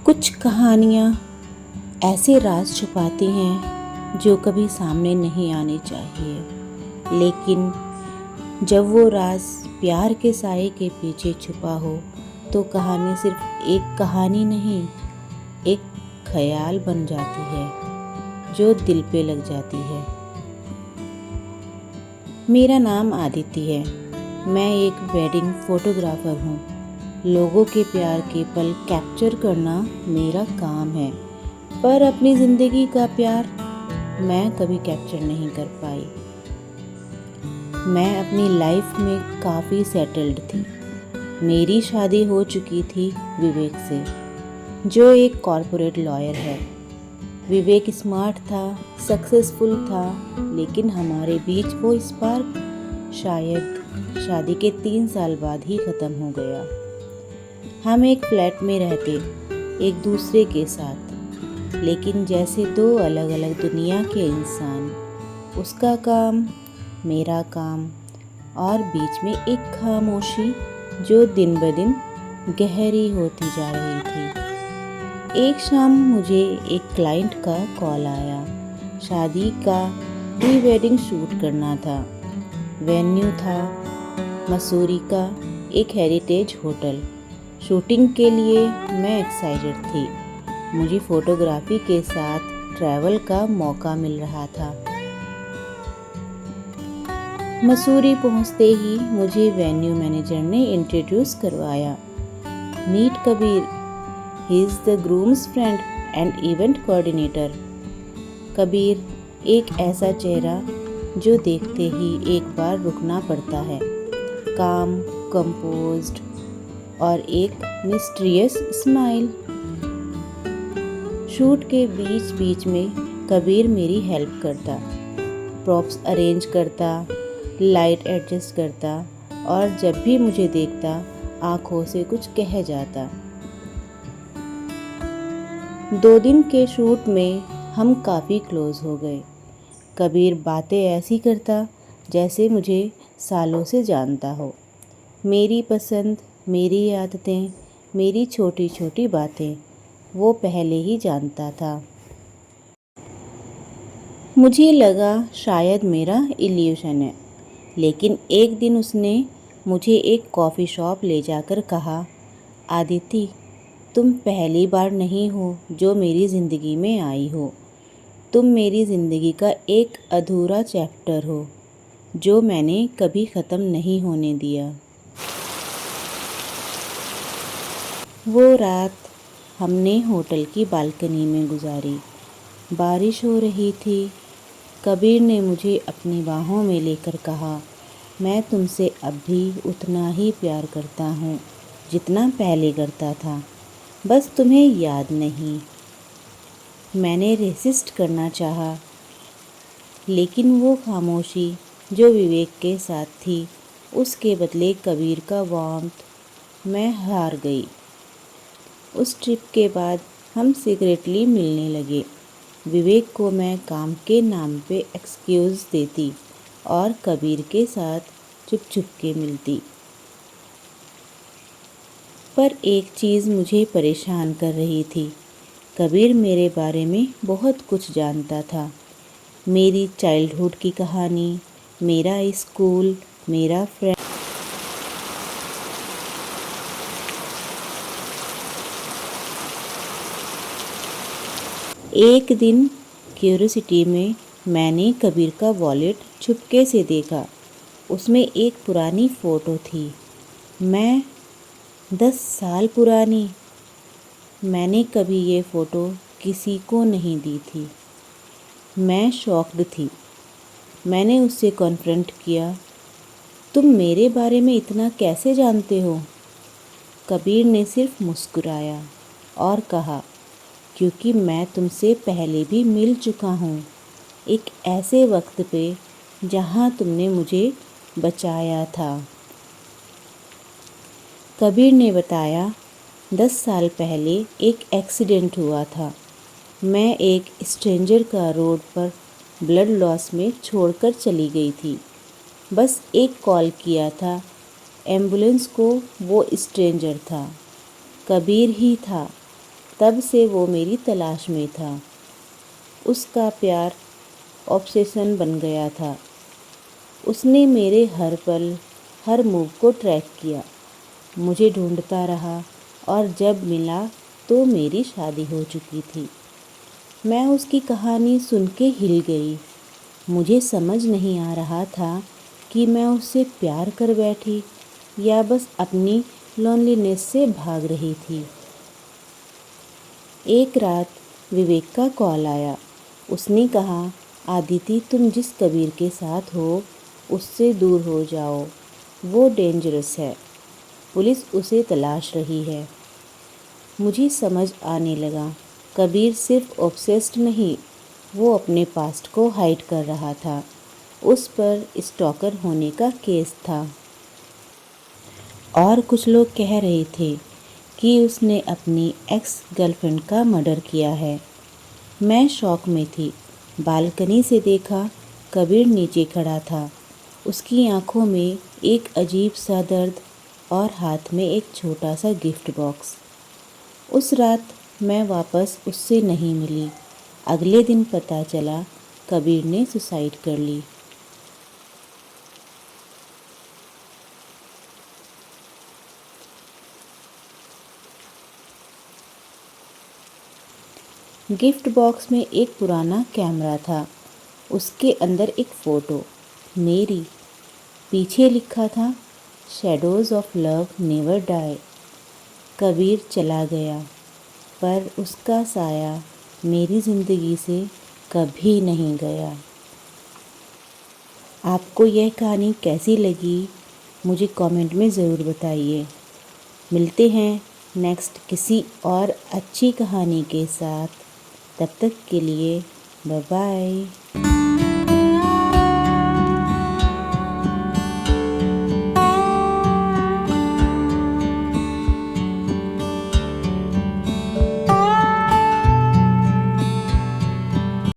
कुछ कहानियाँ ऐसे राज छुपाती हैं जो कभी सामने नहीं आने चाहिए, लेकिन जब वो राज प्यार के साए के पीछे छुपा हो तो कहानी सिर्फ एक कहानी नहीं, एक ख्याल बन जाती है जो दिल पे लग जाती है। मेरा नाम आदिति है। मैं एक वेडिंग फोटोग्राफर हूँ। लोगों के प्यार के पल कैप्चर करना मेरा काम है, पर अपनी ज़िंदगी का प्यार मैं कभी कैप्चर नहीं कर पाई। मैं अपनी लाइफ में काफ़ी सेटल्ड थी। मेरी शादी हो चुकी थी विवेक से, जो एक कॉरपोरेट लॉयर है। विवेक स्मार्ट था, सक्सेसफुल था, लेकिन हमारे बीच वो स्पार्क शायद शादी के 3 साल बाद ही ख़त्म हो गया। हम एक फ्लैट में रहते, एक दूसरे के साथ, लेकिन जैसे दो अलग अलग दुनिया के इंसान। उसका काम, मेरा काम, और बीच में एक खामोशी जो दिन ब दिन गहरी होती जा रही थी। एक शाम मुझे एक क्लाइंट का कॉल आया। शादी का प्री वेडिंग शूट करना था। वेन्यू था मसूरी का एक हेरिटेज होटल। शूटिंग के लिए मैं एक्साइटेड थी। मुझे फोटोग्राफी के साथ ट्रैवल का मौका मिल रहा था। मसूरी पहुंचते ही मुझे वेन्यू मैनेजर ने इंट्रोड्यूस करवाया। Meet Kabir, he is the groom's friend and event coordinator. Kabir एक ऐसा चेहरा जो देखते ही एक बार रुकना पड़ता है। काम, कंपोज्ड और एक मिस्टीरियस स्माइल। शूट के बीच बीच में कबीर मेरी हेल्प करता, प्रॉप्स अरेंज करता, लाइट एडजस्ट करता, और जब भी मुझे देखता आंखों से कुछ कह जाता। 2 दिन के शूट में हम काफ़ी क्लोज हो गए। कबीर बातें ऐसी करता जैसे मुझे सालों से जानता हो। मेरी पसंद, मेरी आदतें, मेरी छोटी छोटी बातें वो पहले ही जानता था। मुझे लगा शायद मेरा इल्यूशन है, लेकिन एक दिन उसने मुझे एक कॉफ़ी शॉप ले जाकर कहा, आदिति, तुम पहली बार नहीं हो जो मेरी ज़िंदगी में आई हो। तुम मेरी ज़िंदगी का एक अधूरा चैप्टर हो जो मैंने कभी ख़त्म नहीं होने दिया। वो रात हमने होटल की बालकनी में गुजारी। बारिश हो रही थी। कबीर ने मुझे अपनी बाहों में लेकर कहा, मैं तुमसे अब भी उतना ही प्यार करता हूँ जितना पहले करता था, बस तुम्हें याद नहीं। मैंने रेसिस्ट करना चाहा, लेकिन वो खामोशी जो विवेक के साथ थी, उसके बदले कबीर का वार्मथ, मैं हार गई। उस ट्रिप के बाद हम सीक्रेटली मिलने लगे। विवेक को मैं काम के नाम पे एक्सक्यूज़ देती और कबीर के साथ चुप चुप के मिलती। पर एक चीज़ मुझे परेशान कर रही थी। कबीर मेरे बारे में बहुत कुछ जानता था। मेरी चाइल्डहुड की कहानी, मेरा स्कूल, मेरा फ्रेंड। एक दिन क्यूरियोसिटी में मैंने कबीर का वॉलेट छुपके से देखा। उसमें एक पुरानी फ़ोटो थी, मैं 10 साल पुरानी। मैंने कभी ये फ़ोटो किसी को नहीं दी थी। मैं शॉक्ड थी। मैंने उससे कॉन्फ्रंट किया, तुम मेरे बारे में इतना कैसे जानते हो? कबीर ने सिर्फ मुस्कुराया और कहा, क्योंकि मैं तुमसे पहले भी मिल चुका हूँ, एक ऐसे वक्त पे जहाँ तुमने मुझे बचाया था। कबीर ने बताया, 10 साल पहले एक एक्सीडेंट हुआ था। मैं एक स्ट्रेंजर का रोड पर ब्लड लॉस में छोड़कर चली गई थी। बस एक कॉल किया था एम्बुलेंस को, वो स्ट्रेंजर था, कबीर ही था। तब से वो मेरी तलाश में था। उसका प्यार ऑब्सेशन बन गया था। उसने मेरे हर पल, हर मूव को ट्रैक किया, मुझे ढूंढता रहा और जब मिला तो मेरी शादी हो चुकी थी। मैं उसकी कहानी सुन के हिल गई। मुझे समझ नहीं आ रहा था कि मैं उससे प्यार कर बैठी या बस अपनी लोनलीनेस से भाग रही थी। एक रात विवेक का कॉल आया। उसने कहा, आदिति, तुम जिस कबीर के साथ हो उससे दूर हो जाओ, वो डेंजरस है। पुलिस उसे तलाश रही है। मुझे समझ आने लगा, कबीर सिर्फ ऑब्सेस्ड नहीं, वो अपने पास्ट को हाइड कर रहा था। उस पर स्टॉकर होने का केस था और कुछ लोग कह रहे थे कि उसने अपनी एक्स गर्लफ्रेंड का मर्डर किया है। मैं शॉक में थी। बालकनी से देखा, कबीर नीचे खड़ा था। उसकी आंखों में एक अजीब सा दर्द और हाथ में एक छोटा सा गिफ्ट बॉक्स। उस रात मैं वापस उससे नहीं मिली। अगले दिन पता चला कबीर ने सुसाइड कर ली। गिफ्ट बॉक्स में एक पुराना कैमरा था। उसके अंदर एक फ़ोटो मेरी। पीछे लिखा था, shadows of love never die. Kabir चला गया पर उसका साया मेरी ज़िंदगी से कभी नहीं गया। आपको यह कहानी कैसी लगी मुझे कमेंट में ज़रूर बताइए। मिलते हैं नेक्स्ट किसी और अच्छी कहानी के साथ। तब तक के लिए बाय बाय।